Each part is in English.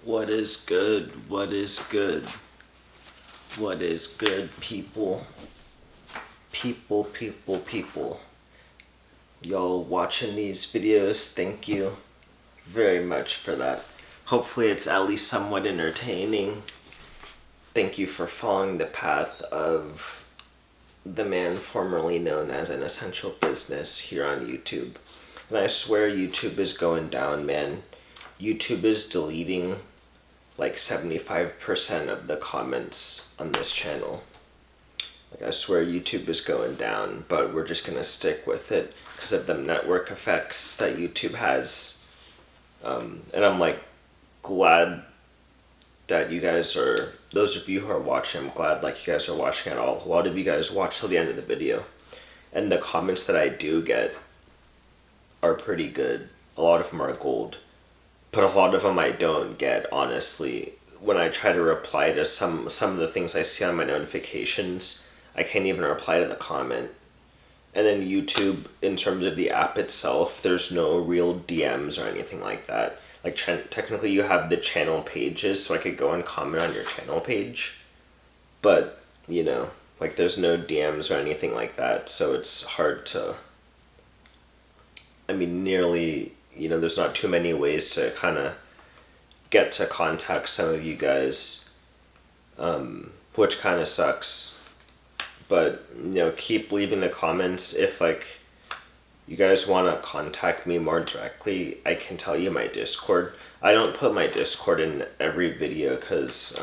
What is good? What is good? What is good, people? People. Y'all watching these videos, thank you very much for that. Hopefully it's at least somewhat entertaining. Thank you for following the path of the man formerly known as An Essential Business here on YouTube. And I swear YouTube is going down, man. YouTube is deleting like 75% of the comments on this channel. Like, I swear YouTube is going down, but we're just gonna stick with it because of the network effects that YouTube has. And I'm like glad that you guys are, those of you who are watching, I'm glad like you guys are watching at all. A lot of you guys watch till the end of the video. And the comments that I do get are pretty good. A lot of them are gold. But a lot of them I don't get, honestly. When I try to reply to some of the things I see on my notifications, I can't even reply to the comment. And then YouTube, in terms of the app itself, there's no real DMs or anything like that. Like, technically you have the channel pages, so I could go and comment on your channel page. But, you know, like, there's no DMs or anything like that, so it's hard to... I mean, nearly... You know, there's not too many ways to kind of get to contact some of you guys, which kind of sucks. But, you know, keep leaving the comments. If, like, you guys want to contact me more directly, I can tell you my Discord. I don't put my Discord in every video because,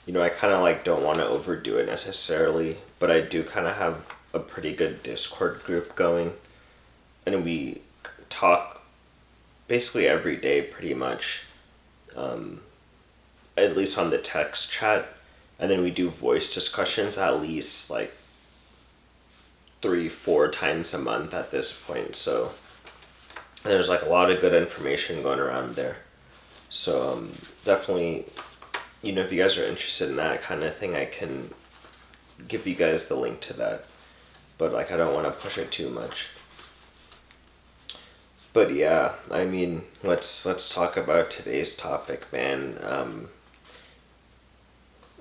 you know, I kind of, like, don't want to overdo it necessarily. But I do kind of have a pretty good Discord group going. And we talk basically every day pretty much, at least on the text chat, and then we do voice discussions at least like 3-4 times a month at this point. So there's like a lot of good information going around there, so definitely, you know, if you guys are interested in that kind of thing, I can give you guys the link to that, but like I don't want to push it too much. But yeah, I mean, let's talk about today's topic, man.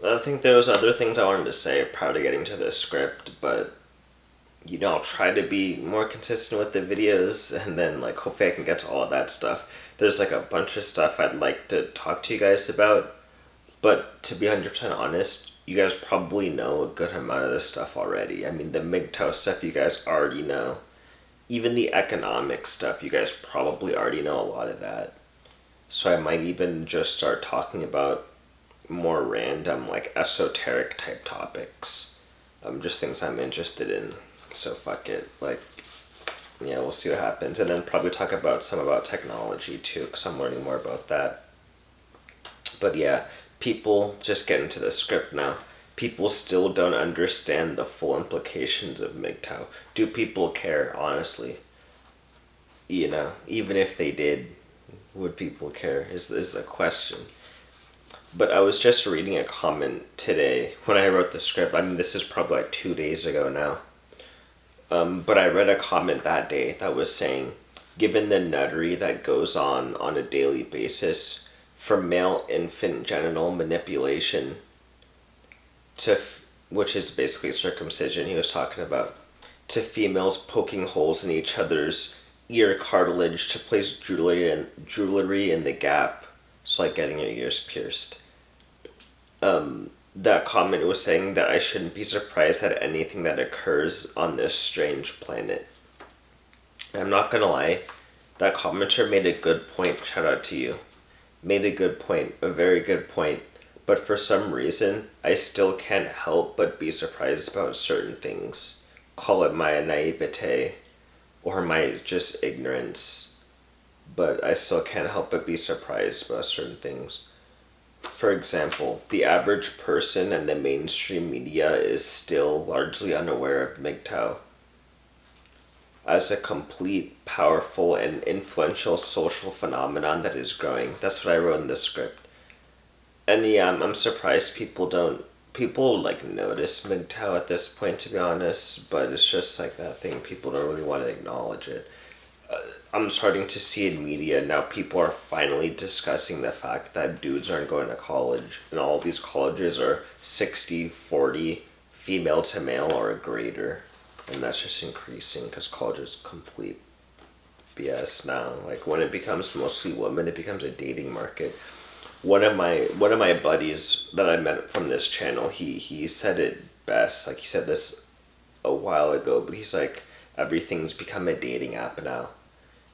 I think there was other things I wanted to say prior to getting to the script, but you know, I'll try to be more consistent with the videos, and then like hopefully I can get to all of that stuff. There's like a bunch of stuff I'd like to talk to you guys about, but to be 100% honest, you guys probably know a good amount of this stuff already. I mean, the MGTOW stuff you guys already know. Even the economic stuff, you guys probably already know a lot of that. So I might even just start talking about more random, like, esoteric type topics. Just things I'm interested in. So fuck it. Like, yeah, we'll see what happens. And then probably talk about some about technology too, because I'm learning more about that. But yeah, people, just get into the script now. People still don't understand the full implications of MGTOW. Do people care, honestly? You know, even if they did, would people care, is the question. But I was just reading a comment today when I wrote the script. I mean, this is probably like 2 days ago now. But I read a comment that day that was saying, given the nuttery that goes on a daily basis, from male infant genital manipulation to, which is basically circumcision he was talking about, to females poking holes in each other's ear cartilage to place jewelry in the gap, so like getting your ears pierced. That comment was saying that I shouldn't be surprised at anything that occurs on this strange planet. And I'm not gonna lie, that commenter made a good point. Shout out to you. Made a good point, a very good point. But for some reason, I still can't help but be surprised about certain things. Call it my naivete or my just ignorance. But I still can't help but be surprised about certain things. For example, the average person and the mainstream media is still largely unaware of MGTOW as a complete, powerful, and influential social phenomenon that is growing. That's what I wrote in the script. And yeah, I'm surprised people like notice MGTOW at this point, to be honest, but it's just like that thing, people don't really want to acknowledge it. I'm starting to see in media now, people are finally discussing the fact that dudes aren't going to college, and all these colleges are 60-40 female to male or greater, and that's just increasing because college is complete BS now. Like when it becomes mostly women, it becomes a dating market. One of my buddies that I met from this channel, he said it best. Like he said this a while ago, but he's like, everything's become a dating app now.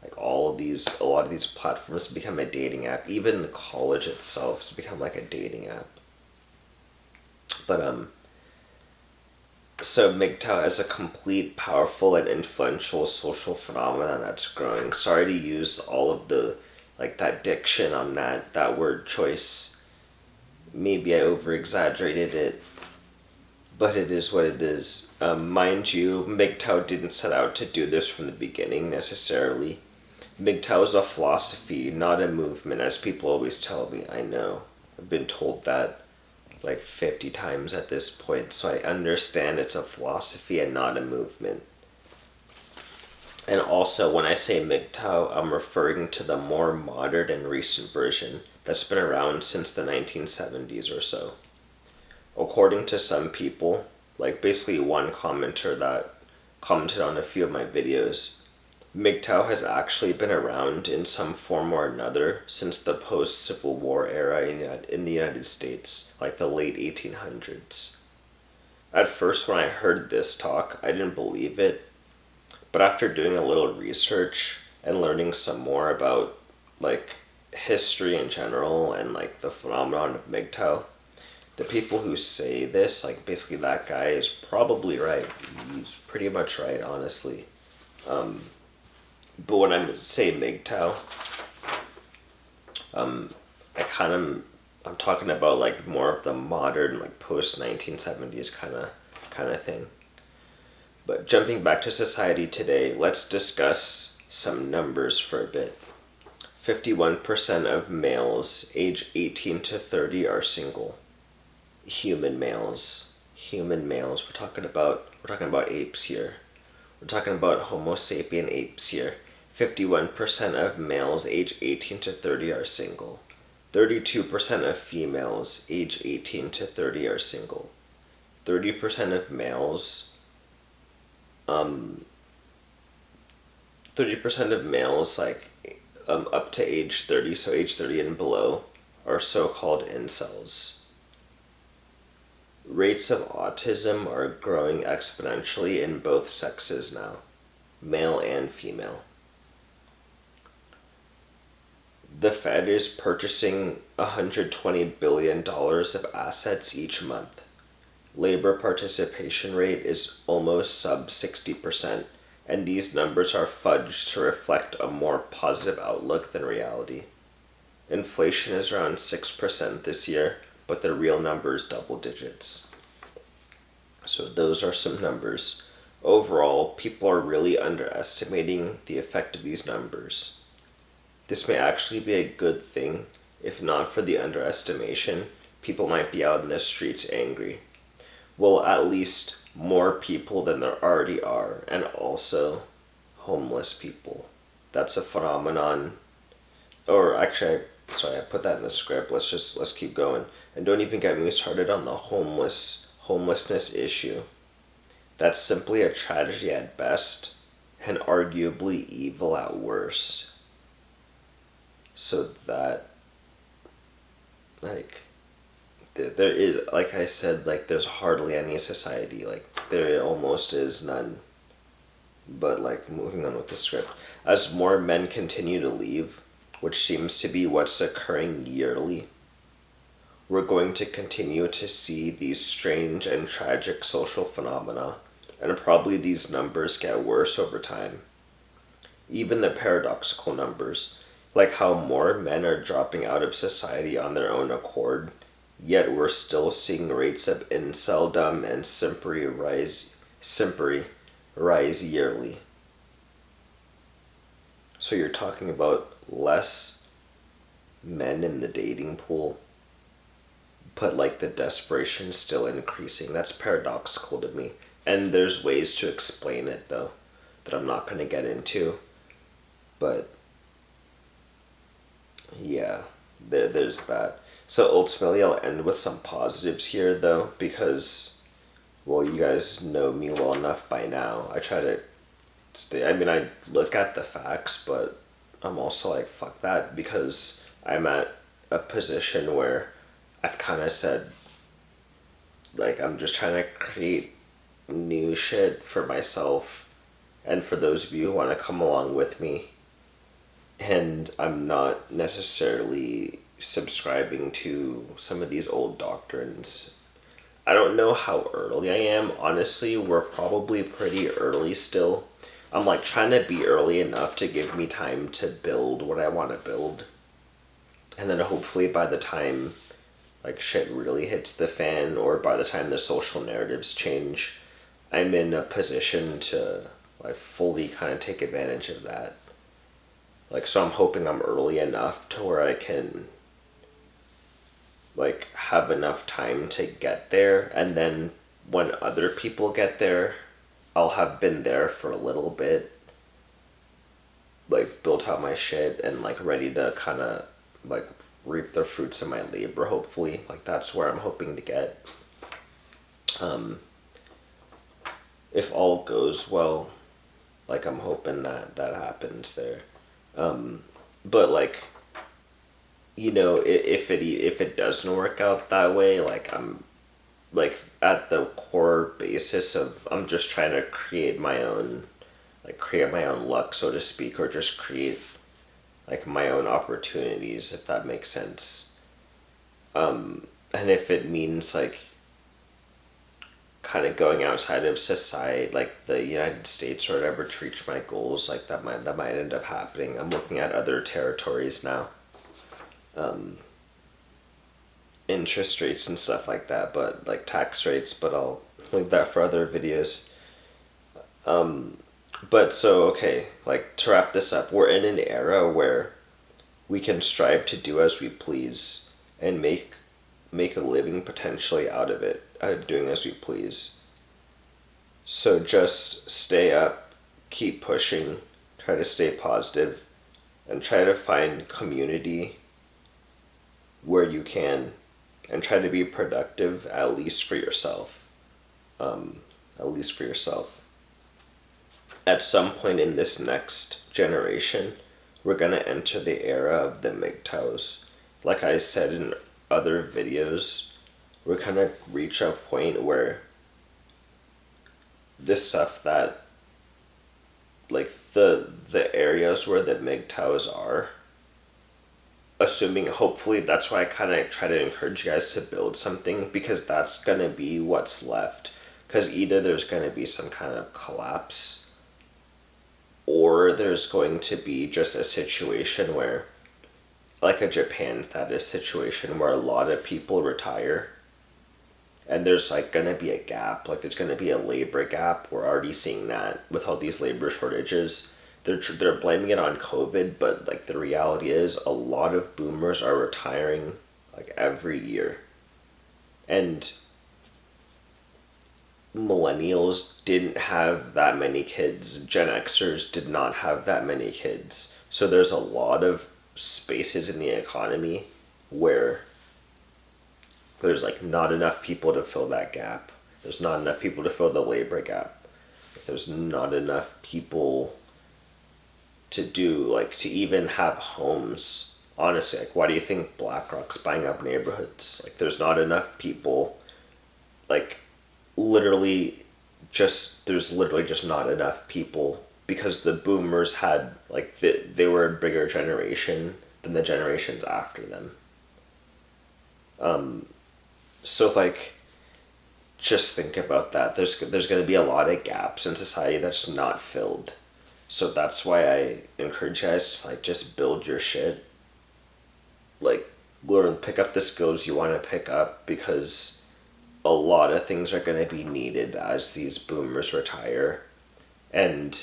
Like a lot of these platforms become a dating app. Even college itself has become like a dating app. But so MGTOW is a complete, powerful, and influential social phenomenon that's growing. Sorry to use all of the like that diction on that word choice. Maybe I over exaggerated it, but it is what it is. Mind you, MGTOW didn't set out to do this from the beginning necessarily. MGTOW is a philosophy, not a movement, as people always tell me. I know. I've been told that like 50 times at this point, so I understand it's a philosophy and not a movement. And also, when I say MGTOW, I'm referring to the more modern and recent version that's been around since the 1970s or so. According to some people, like basically one commenter that commented on a few of my videos, MGTOW has actually been around in some form or another since the post-Civil War era in the United States, like the late 1800s. At first, when I heard this talk, I didn't believe it, but after doing a little research and learning some more about like history in general and like the phenomenon of MGTOW, the people who say this, like basically that guy is probably right. He's pretty much right, honestly. But when I say MGTOW, I'm talking about like more of the modern, like post 1970s kind of thing. But jumping back to society today, let's discuss some numbers for a bit. 51% of males age 18 to 30 are single. Human males. We're talking about apes here. We're talking about Homo sapien apes here. 51% of males age 18 to 30 are single. 32% of females age 18 to 30 are single. 30% of males, 30% of males up to age 30, so age 30 and below, are so-called incels. Rates of autism are growing exponentially in both sexes now, male and female. The Fed is purchasing $120 billion of assets each month. Labor participation rate is almost sub 60%, and these numbers are fudged to reflect a more positive outlook than reality. Inflation is around 6% this year, but the real number is double digits. So those are some numbers. Overall, people are really underestimating the effect of these numbers. This may actually be a good thing. If not for the underestimation, people might be out in the streets angry. Well, at least more people than there already are, and also homeless people. That's a phenomenon. Or actually, I put that in the script. Let's keep going. And don't even get me started on the homelessness issue. That's simply a tragedy at best, and arguably evil at worst. So that, like, there is, like I said, like there's hardly any society, like there almost is none. But like moving on with the script, as more men continue to leave, which seems to be what's occurring yearly, we're going to continue to see these strange and tragic social phenomena, and probably these numbers get worse over time. Even the paradoxical numbers, like how more men are dropping out of society on their own accord, yet we're still seeing rates of inceldom and simpery rise yearly. So you're talking about less men in the dating pool, but like the desperation still increasing. That's paradoxical to me. And there's ways to explain it though, that I'm not going to get into. But yeah, there's that. So ultimately, I'll end with some positives here, though, because, well, you guys know me well enough by now. I try to stay. I mean, I look at the facts, but I'm also like, fuck that, because I'm at a position where I've kind of said, like, I'm just trying to create new shit for myself and for those of you who want to come along with me. And I'm not necessarily subscribing to some of these old doctrines. I don't know how early I am. Honestly, we're probably pretty early still. I'm like trying to be early enough to give me time to build what I want to build. And then hopefully by the time like shit really hits the fan, or by the time the social narratives change, I'm in a position to like fully kind of take advantage of that. Like, so I'm hoping I'm early enough to where I can like have enough time to get there, and then when other people get there, I'll have been there for a little bit, like built out my shit and like ready to kind of like reap the fruits of my labor, hopefully. Like that's where I'm hoping to get. If all goes well, like I'm hoping that that happens there. But like, you know, if it doesn't work out that way, like I'm like at the core basis of I'm just trying to create my own luck, so to speak, or just create like my own opportunities, if that makes sense. And if it means like kind of going outside of society, like the United States or whatever, to reach my goals, like that might end up happening. I'm looking at other territories now, interest rates and stuff like that, but like tax rates. But I'll leave that for other videos. But so okay, like to wrap this up, we're in an era where we can strive to do as we please and make a living potentially out of it, out of doing as we please. So just stay up, keep pushing, try to stay positive, and try to find community where you can, and try to be productive, at least for yourself. At least for yourself. At some point in this next generation, we're going to enter the era of the MGTOWs. Like I said in other videos, we're going to reach a point where this stuff that, like the areas where the MGTOWs are, assuming, hopefully, that's why I kind of try to encourage you guys to build something, because that's going to be what's left. Because either there's going to be some kind of collapse, or there's going to be just a situation where, like a Japan status situation, where a lot of people retire, and there's like going to be a gap, like there's going to be a labor gap. We're already seeing that with all these labor shortages. They're blaming it on COVID, but like the reality is a lot of boomers are retiring like every year. And millennials didn't have that many kids. Gen Xers did not have that many kids. So there's a lot of spaces in the economy where there's like not enough people to fill that gap. There's not enough people to fill the labor gap. There's not enough people to do, like, to even have homes. Honestly, like, why do you think BlackRock's buying up neighborhoods? Like, there's not enough people. Like, there's literally just not enough people, because the boomers had, like, they were a bigger generation than the generations after them. So, like, just think about that. There's going to be a lot of gaps in society that's not filled. So that's why I encourage you guys to like just build your shit. Like, learn, pick up the skills you want to pick up, because a lot of things are going to be needed as these boomers retire. And,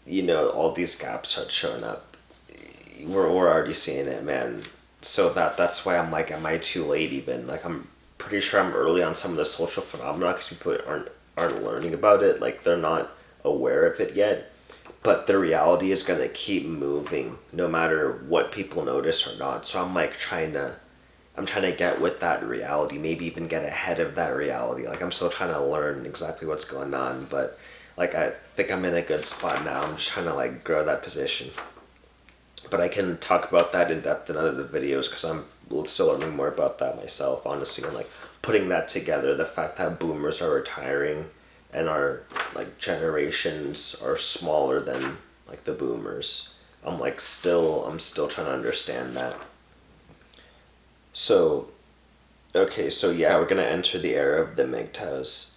you know, all these gaps start showing up. We're already seeing it, man. So that's why I'm like, am I too late even? Like, I'm pretty sure I'm early on some of the social phenomena, because people aren't learning about it. Like, they're not aware of it yet. but the reality is going to keep moving no matter what people notice or not. So I'm like I'm trying to get with that reality, maybe even get ahead of that reality. Like I'm still trying to learn exactly what's going on, but like I think I'm in a good spot now. I'm just trying to like grow that position. But I can talk about that in depth in other videos because I'm still learning more about that myself, honestly, and like putting that together, the fact that boomers are retiring and our like generations are smaller than like the boomers. I'm still trying to understand that. So, okay, so yeah, we're gonna enter the era of the MGTOWs.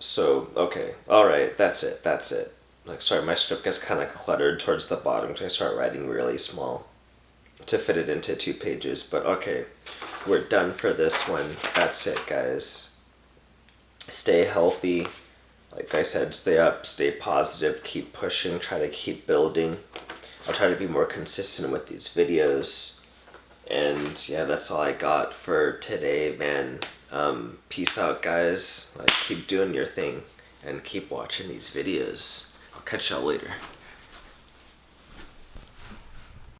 So, okay, alright, that's it. Like, sorry, my script gets kind of cluttered towards the bottom because I start writing really small to fit it into 2 pages. But okay, we're done for this one. That's it, guys. Stay healthy. Like I said, stay up, stay positive, keep pushing, try to keep building. I'll try to be more consistent with these videos. And yeah, that's all I got for today, man. Peace out, guys. Like, keep doing your thing and keep watching these videos. I'll catch y'all later.